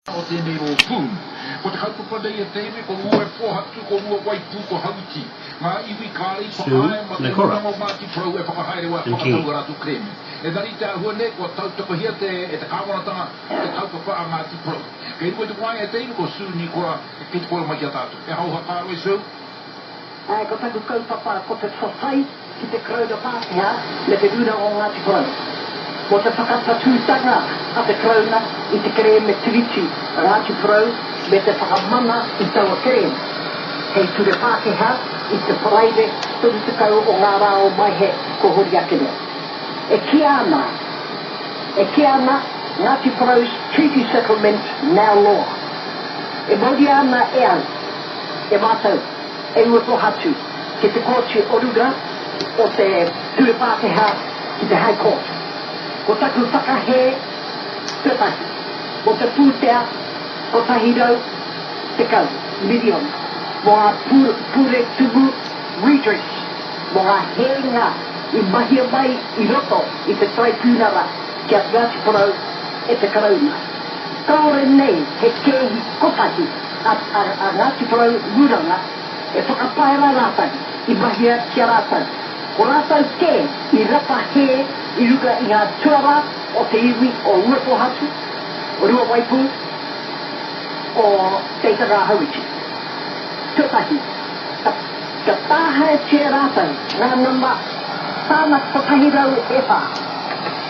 o tēnei o pūn. Ko te kaupapa nei e tēne, ko ua po hatu, ko ua waipu, ko hauti. Ngā iwi kārei whakahae, ma te unamo māti prau e whakahaere wa whakatau ratu kremi. E nari te ahua ne, ko tautako hia te kāwanatanga, te kaupapa a māti prau. Kei koe te wai e tēne, ko sūni kua, ke te koe mai kia tātou. E hau hakaro e sū? Ai, ko taku kaupapa, ko te whawhai, ki te krauda Pākehā, me te runa o Ngāti Prau. Mo te whakapatūtanga a te krauna i te kreme tiriti Ngāti Prau me te whakamana i taua kreme. Hei ture Pākehā i te paraide turu te kau o ngā rao mai he ko hori akene. E ki ana Ngāti Prau's treaty settlement now law. E mauri ana e au, e mātou, e uapo hatu, ki te kōti oruga o te ture Pākehā i te High Court. Ko taku whakahe tētahi. Mo te pūtea, ko tahi rau, te kau, milion. Mo ngā pūre tumu redress. Mo ngā henga i mahia mai i roto i te taipūnara kia Ngāti Prau e te karauna. Kaore nei he kehi kotahi a Ngāti Prau muranga e whakapaera rātau i mahia kia rātau. Ko rātau ke i rapa he i ruka i ngā tuara o te iwi o uapo hatu, o rua waipu, o teitanga hauiti. Tūtahi, ka tāha e tia rātau, ngā nama tāna kotahi rau e whā,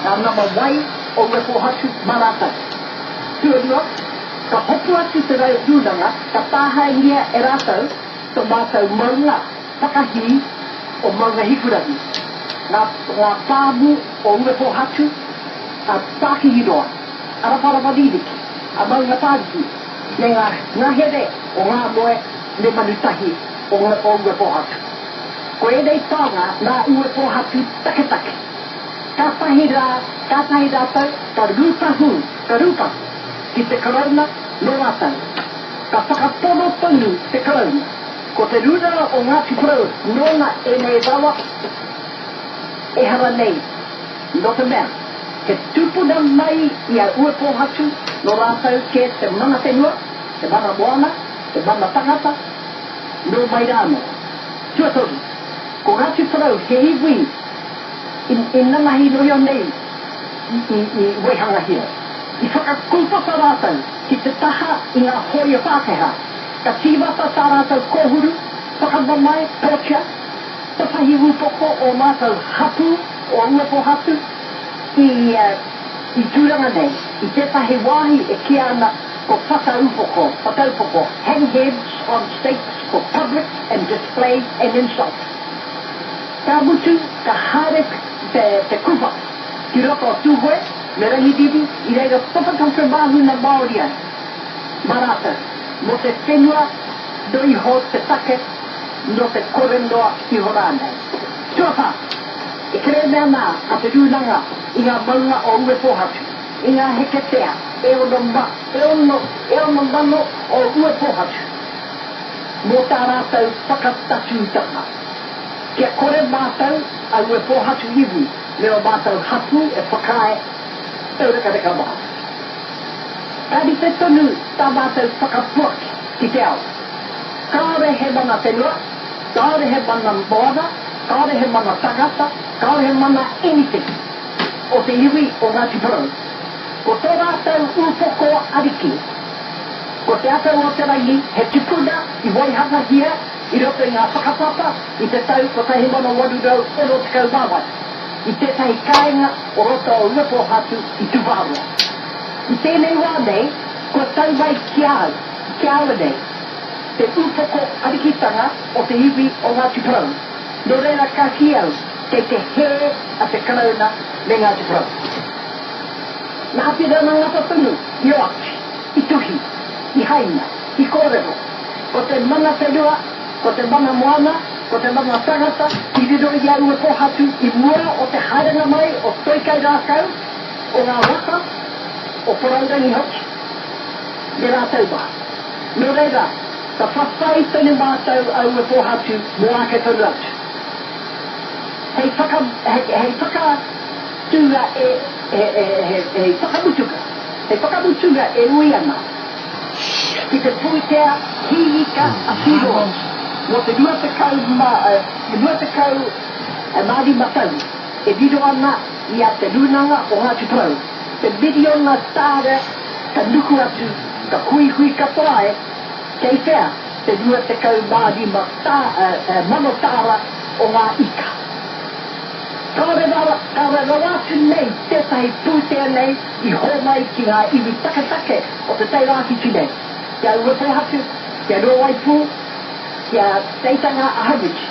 ngā nama wai o uapo hatu ma rātau. Tūrua, ka hopu atu te rau rūnanga, ka tāha e ngia e rātau, tō mātou maunga, whakahi o maunga hikurangi. Ngā pāmu o uapo hatu, a Pākihiroa, Araparawadidiki, a maunga pāki, ne ngā here o ngā moe me manutahi o uapo hatu. Ko e nei tānga ngā uapo hatu take. Ka tahi rātau, ka rūpahu, ki te karauna no rātau. Ka whakapono tonu te karauna, ko te runa o Ngāti Prau, nona e nei rawa, e hara nei, no te mea, ke tupuna mai i a uapo hatu, no rātau ke te mana whenua, te mana moana, te mana tangata, no mai rāno. Tuatoru, ko Ngāti Prau he iwi, i nanahi noio nei, i waihanga hia. I whakakulpasa rātau, ki te taha i ngā hoi o Pākehā, ka tīwata tā rātau kōhuru, whakamamai, pōtia, te whahi upoko o mātou hatu, o uapo hatu, i tūranga nei, i tētahi wāhi e ki ana ko whakaupoko, hang heads on stakes for public and display and insult. Ka mutu, ka hare te kupa, ki roko o tūhoe, me rangi divi, i reira whakatauka mahu na Māori ai. Marata, mo te whenua, doi ho te take, no te korendoa i horānei. Tuapa, e kere mea nā a te rūnanga i ngā maunga o uapo hatu, i ngā heketea, e ono mano o uapo hatu. Mō tā rātau whakatatūtanga. Kia kore mātau a uapo hatu iwi, me o mātau hatu e whakae tauraka maha. Kari te tonu tā mātau whakapuaki ki te ao. Kāore he mana whenua, kāore he mana moana, kāore he mana tangata, kāore he mana anything o te iwi o Ngāti Prau. Ko tō rātau upoko ariki, ko te atau o te rangi, he tipuna i waihanga hia, i roto i ngā whakapapa, i te tau ko tahi mana warurau e ro te kaumawai. I tētahi kāinga o roto o uapo hatu i tūwahua. I tēnei wā nei, ko tau mai ki au nei, te upoko arikitanga o te iwi o Ngāti Prau. No reira ka ki au, kei te he a te karauna me Ngāti Prau. Nā pira na ngata tunu, i oaki, i tuhi, i haina, i kōrero, ko te mana whenua, ko te mana moana, ko te mana tangata, i riro i au uapo hatu, i mua o te haerenga mai, o toikai rākau, o ngā waka, o poraurangi hoki, me rātau wā. No reira, ka whawhai tonu mātau au uapo hatu, mo ake tonu atu. Hei whaka tūra e whakamutuka. Hei whakamutuka e ui ana. ki te puitea hiika a tiro. Mo te lua te kau maari matau. E diro ana i a te lunanga o Ngāti Porou. Te video na tāre ka nuku atu, ka hui katoa kei whea, te lua te kau maari mano tāra o ngā ika. Kaore rawa atu nei, tētahi pūtea nei, I hō mai ki ngā iwi takatake o te teirākiti nei. Kia uapo hatu, kia roai pū, kia teitanga a Harwich.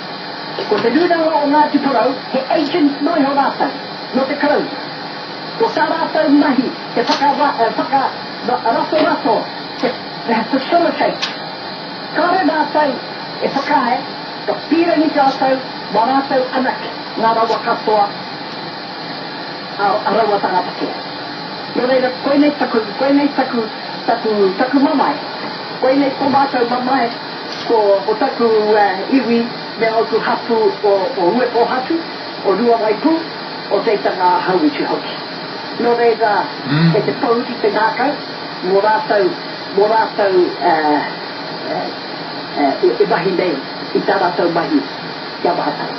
Ko te lunanga o Ngāti Porou, he agent noi ho rātau, no te karau. Ko tā rātau mahi, te rato, te facilitate. Kaore rātau e whakae, ka pīrangi rātau, mā rātau anak, ngā rawa katoa, a rawa tangatake. Nō reira, koe nei taku mamai. Koe nei ko mātou mamai, ko taku iwi, me o tu hatu o uepo hatu, o rua mai pū, o teitanga hauitu hoki. Nō reira, e te pauti te ngākau, mō rātau e mahi nei, I tā rātau mahi, kia mahatau.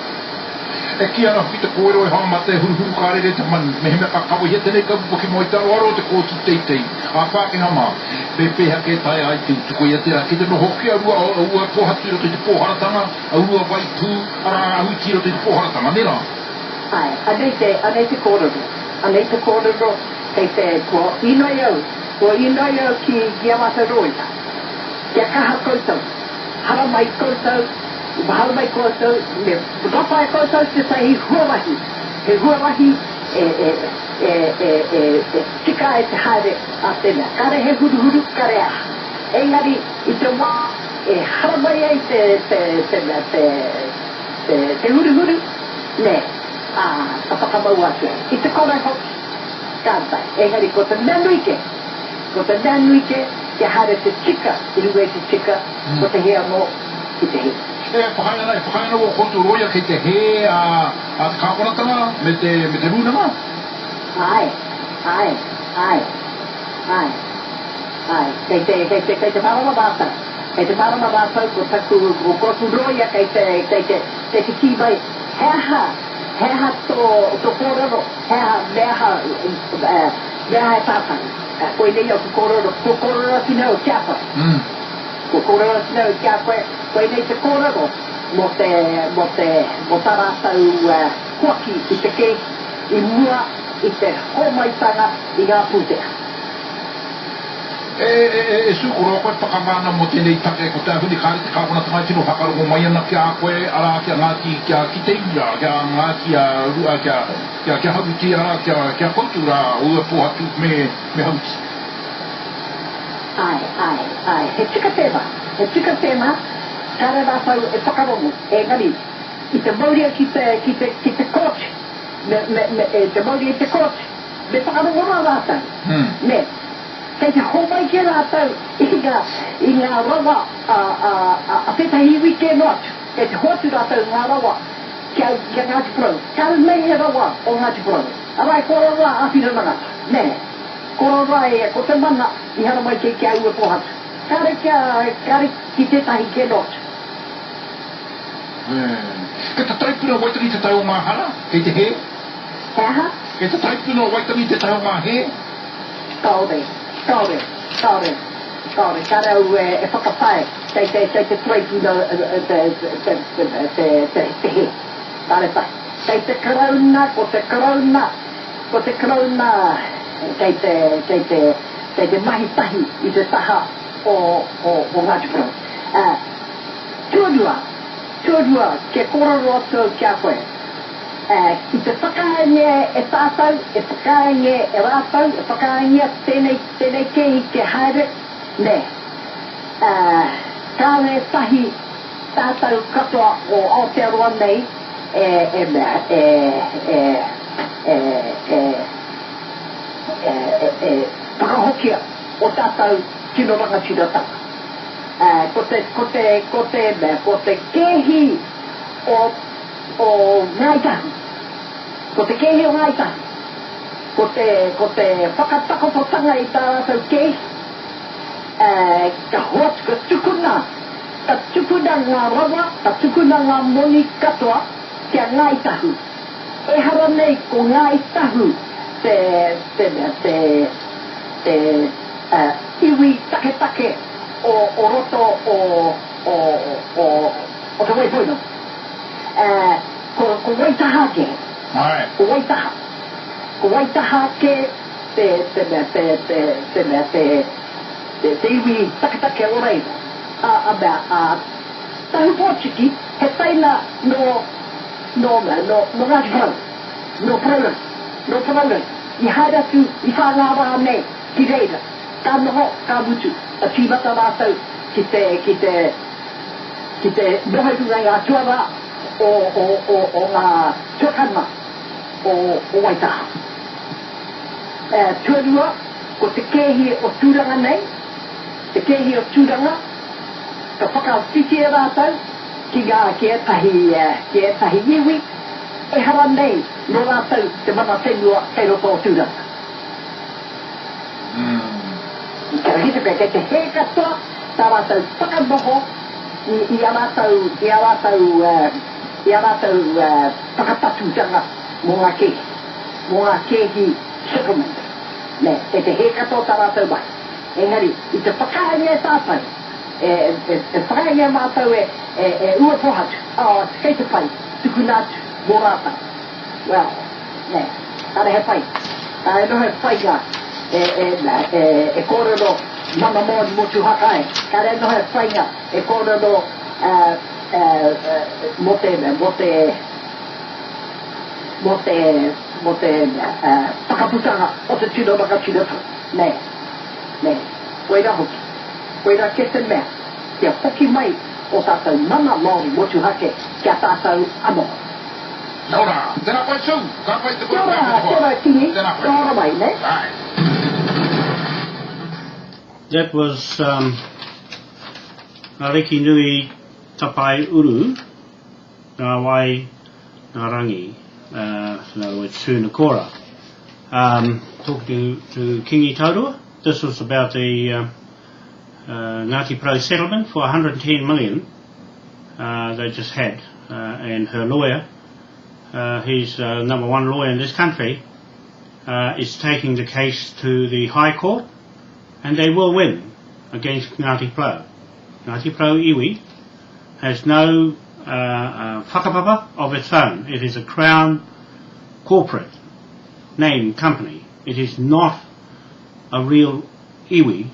E ki ana whita kōero e hama te huru kāre re te manu. Me heme kakawa hea tenei ka puki mo I taro aro te kōtu teitei. A whāke hama, pe peha ke tai ai te tuko ia te a ki te no hoki a rua a ua pohatu roto I te pōharatanga, a ua vai pū, ara a huiti roto I te pōharatanga, nera? Ai, anei te kōrero. Anei te kōrero, kei te ko inoi au ki amata roita. Kia kaha koutou, hara mai koutou, Bahal mai koutou, me rapa e koutou te sahi huarahi. He huarahi tika e te haere a tēnā. Kare he huru kare a. Engari, I te wā, hara mai ai te huru, ne, ka whakamau atu ai. I te kore hoki, kātai. Engari, ko te nanuike, ke haere te tika, I rua te tika, ko te hea mo, I te hea. E whakaina o kontu roia kei te he a te kāporatanga me te runanga? Ai. Kei te marama rātau. Kei te marama rātau ko taku o kontu roia kei te ki mai. Heha tō kōrero. Heha meha e tātau. Koe nei au ko kōrero ki nau kia koe. Ko kōrero ki nau kia koe. Koe nei te kōrero mo tā rātau kuaki I te kei, I mua, I te homaitanga I ngā pūtea. E sūkoro koe whakamana mo tēnei take ko te ahuni kāre te kāpona tino whakarongo mai ana kia a koe, ara kia ngāti kia ki te ia, kia ngāti a rua, kia hauti ara, kia koutura ua pohatu me hauti. Ai, he tika tēma, kāre rātau e whakarongo, engari, I te mauria ki te kōchi, te mauria te kōchi, me whakarongo rā rātau, ne, kei te homai ke rātau, I ngā rawa a whetahi iwi ke noatu, kei te hotu rātau ngā rawa, kia Ngāti Porou, kāre mei he rawa o Ngāti Porou, arai kōra rā āwhira rangata, ne, kōra rā ko te mana, I hara mai ke kia ua pohatu. Kāre ki tētahi ke notu. Ke te taipuna waitani te tai o ngā hara, kei te he? Heha? Ke te taipuna waitani te tai o ngā he? Kāore. Kāre au e whakapai, kei te taipuna te he. Kāre pai. Kei te karauna, ko te karauna, kei te mahi tahi I te taha o Ngāti Porou. Tuadua, ke kororo atu kia koe. I te whakaange e tātau, e whakaange e rātau, e whakaange tēnei kei ke haere, ne. Kāre tahi tātau katoa o Aotearoa nei, whakahokia o tātau tino rangatira tanga. Ko te kehi o ngaitahu. Ko te kehi o ngaitahu. Ko te whakatako tanga I tā rātau kehi. ka hot ka tukuna ta tukuna ngā rawa ta tukuna ngā moni katoa kia ngā i tahu e hara nei ko ngā i tahu te iwi take o roto o te waipoino ko waitaha ke ko waitaha ke te iwi take o rei tahu pōchiki he taina no ngāti prau no prauran I haere atu I whāngāwa nei ki reira ka noho ka mutu a tīmata rātau ki te nohirunga ngā tuara o ngā tuakana o Waitaha tuarua ko te kehi o tūranga nei te kehi o tūranga ka whakawhiti e rātau ki e tahi iwi e hara nei no rātau te mana whenua kei roto o tūranga ka hita peke te he katoa tā rātau whakanoho I a rātau whakatatutanga mō ngā kehi settlement ne, te he katoa tā rātau mai engari, I te whakahangia e tātai e whakahangia mātau e ua pohatu kei te pai, tukunatu mō rātau well, ne, tāre he pai tāre no he pai ngā e kōrero mama mōni motu hakae tāre no he pai ngā e kōrero mo te whakaputanga o te tino makatinotu ne koeira hoki koeira ke te mea kia hoki mai o tātou mama mōni motu hake kia tātou amo Nora, tēnā pai tū, tā pai te kura tēnā tini, kāra mai ne That was Ariki Nui Tapai Uru, Ngā Wai, Ngā Rangi, in other words, Sunakora. Talking to Kingi Taurua, this was about the Ngāti Pro settlement for 110 million they just had, and her lawyer, he's number one lawyer in this country, is taking the case to the High Court, and they will win against Ngāti Pro. Ngāti Pro Iwi has no whakapapa of its own. It is a Crown corporate name company. It is not a real iwi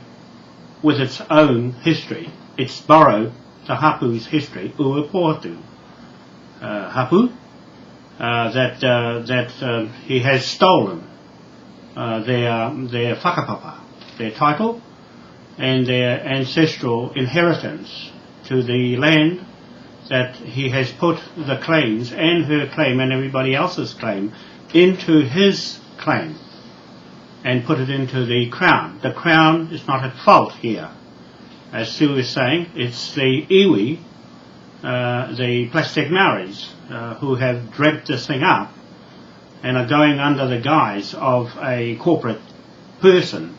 with its own history. It's borrowed the hapu's history, uepoatu hapu, that he has stolen their whakapapa, their title and their ancestral inheritance to the land that he has put the claims and her claim and everybody else's claim into his claim and put it into the Crown. The Crown is not at fault here. As Sue is saying, it's the iwi, the plastic Maoris, who have dreamt this thing up and are going under the guise of a corporate person,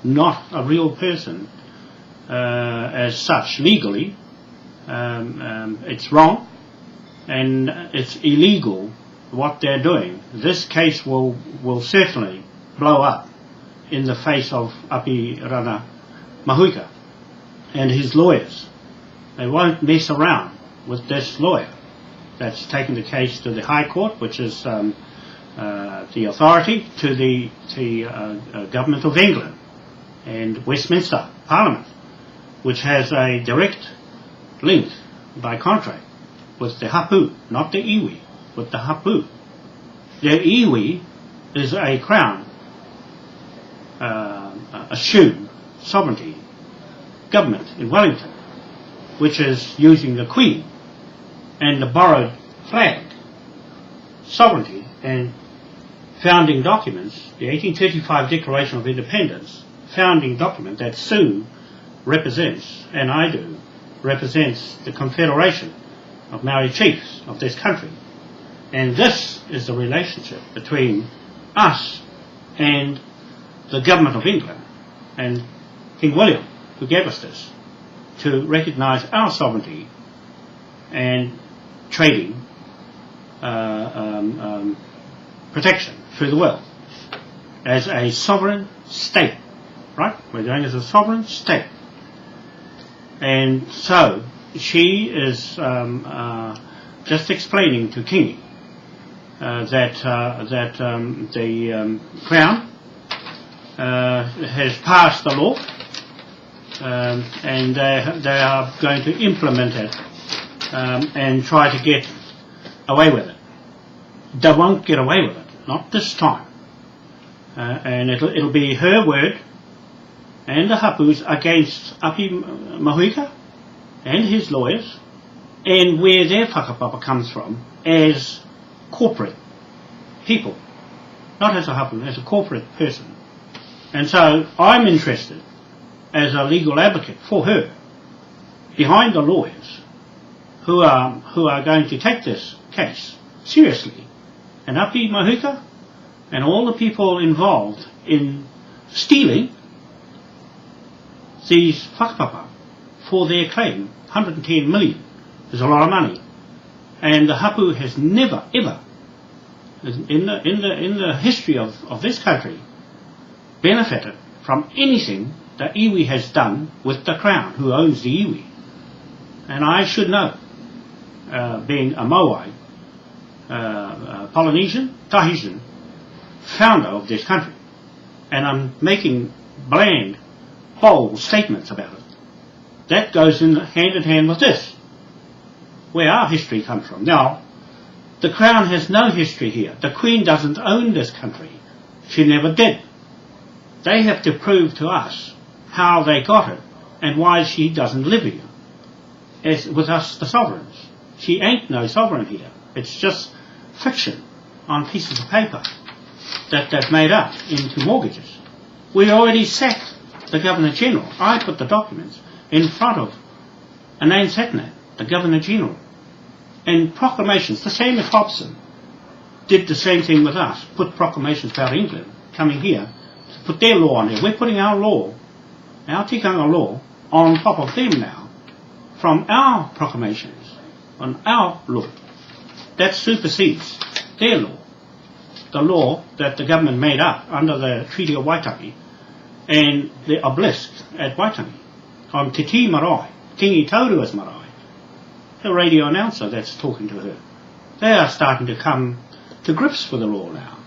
not a real person as such legally. It's wrong and it's illegal what they're doing. This case will certainly blow up in the face of Api Rana Mahuika and his lawyers. They won't mess around with this lawyer that's taken the case to the High Court, which is the authority, to the Government of England and Westminster Parliament, which has a direct link by contract with the hapu, not the iwi, with the hapu. The iwi is a Crown assumed sovereignty government in Wellington, which is using the Queen and the borrowed flag sovereignty and founding documents, the 1835 Declaration of Independence, founding document that Sue represents, and I do, represents the confederation of Maori chiefs of this country. And this is the relationship between us and the Government of England and King William who gave us this, to recognise our sovereignty and trading protection through the world as a sovereign state, right? We're going as a sovereign state. And so she is just explaining to Kingi that the Crown has passed the law and they are going to implement it and try to get away with it. They won't get away with it, not this time. And it'll be her word and the hapus against Api Mahuika and his lawyers, and where their whakapapa comes from as corporate people, not as a hapu, as a corporate person. And so I'm interested as a legal advocate for her, behind the lawyers who are going to take this case seriously, and Api Mahuika and all the people involved in stealing these whakapapa for their claim, 110 million, is a lot of money. And the hapu has never, ever, in the history of this country, benefited from anything that iwi has done with the Crown, who owns the iwi. And I should know, being a Maui, Polynesian, Tahitian, founder of this country, and I'm making bland, bold statements about it. That goes hand in hand with this, where our history comes from. Now, the Crown has no history here. The Queen doesn't own this country. She never did. They have to prove to us how they got it and why she doesn't live here, as with us, the sovereigns. She ain't no sovereign here. It's just fiction on pieces of paper that they've made up into mortgages. We already sacked the Governor-General. I put the documents in front of Anand Satnam, the Governor-General, and proclamations, the same as Hobson did the same thing with us, put proclamations about England coming here to put their law on there. We're putting our law, our tikanga law, on top of them now, from our proclamations, on our law. That supersedes their law, the law that the government made up under the Treaty of Waitangi and the obelisk at Waitangi on Te Ti Marae, Kingi Taurua's marae, the radio announcer that's talking to her. They are starting to come to grips with the law now,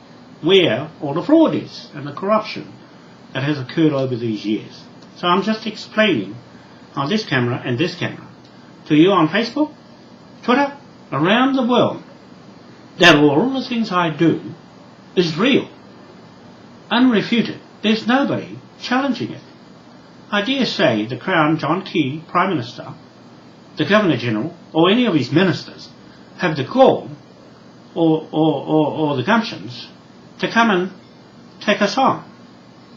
where all the fraud is and the corruption that has occurred over these years. So I'm just explaining on this camera and this camera to you on Facebook, Twitter, around the world, that all the things I do is real, unrefuted. There's nobody challenging it. I dare say the Crown, John Key, Prime Minister, the Governor-General, or any of his ministers have the gall or the gumptions to come and take us on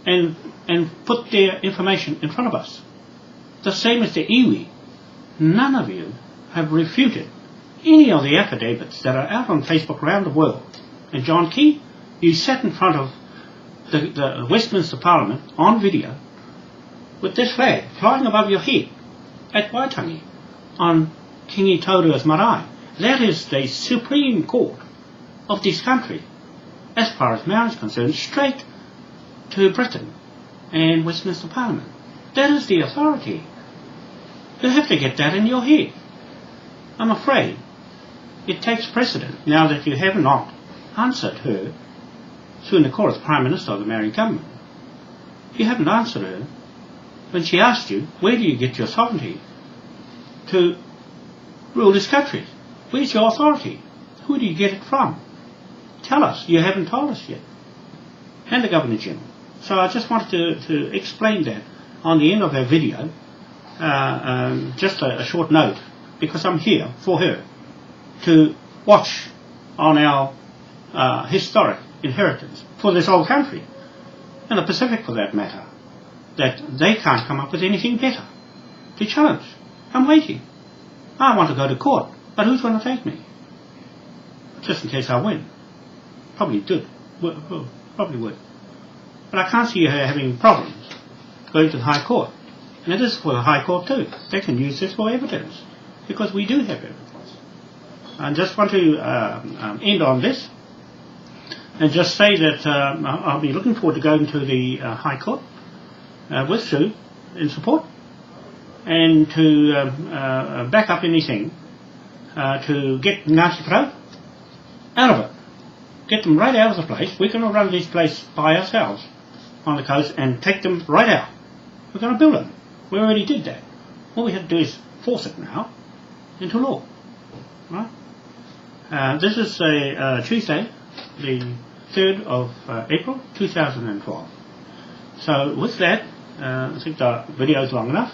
and put their information in front of us. The same as the iwi. None of you have refuted any of the affidavits that are out on Facebook around the world. And John Key, you sat in front of the Westminster Parliament on video with this flag flying above your head at Waitangi on Kingi Taurua's marae. That is the Supreme Court of this country, as far as Maori is concerned, straight to Britain and Westminster Parliament. That is the authority. You have to get that in your head. I'm afraid it takes precedent now that you have not answered her, Sunakora's Prime Minister of the Maori government. You haven't answered her when she asked you, where do you get your sovereignty to rule this country? Where's your authority? Who do you get it from? Tell us. You haven't told us yet. And the Governor-General. So I just wanted to explain that on the end of our video. Just a short note, because I'm here for her to watch on our historic inheritance for this whole country, and the Pacific for that matter, that they can't come up with anything better to challenge. I'm waiting. I want to go to court, but who's going to take me? Just in case I win. Probably would. Probably would. But I can't see her having problems going to the High Court. Now this is for the High Court too. They can use this for evidence, because we do have evidence. I just want to end on this and just say that I'll be looking forward to going to the High Court with Sue in support, and to back up anything to get Ngāti Pro out of it. Get them right out of the place. We're going to run this place by ourselves on the coast and take them right out. We're going to build them. We already did that. All we have to do is force it now into law. Right? This is a Tuesday, the 3rd of April 2012. So with that, I think the video is long enough.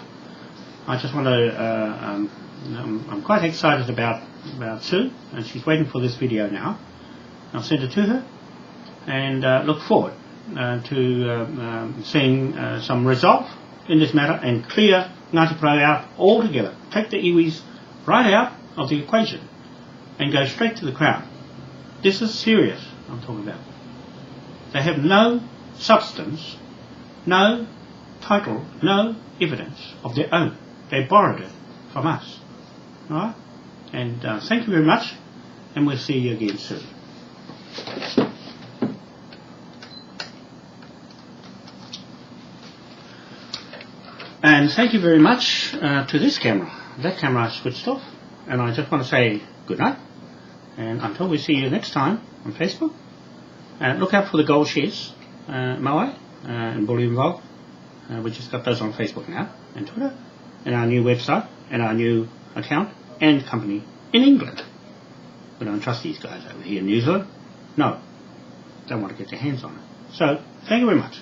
I just want to, I'm quite excited about Sue, and she's waiting for this video now. I'll send it to her, and look forward to seeing some resolve in this matter and clear Ngāti Pro out altogether. Take the iwis right out of the equation and go straight to the Crown. This is serious, I'm talking about. They have no substance, no title, no evidence of their own. They borrowed it from us. Alright? And thank you very much, and we'll see you again soon. And thank you very much to this camera. That camera I switched off, and I just want to say good night, and until we see you next time on Facebook, look out for the gold shares, Maui and Bullion Vault. We just got those on Facebook now, and Twitter, and our new website, and our new account and company in England. We don't trust these guys over here in New Zealand. No, don't want to get their hands on it. So, thank you very much.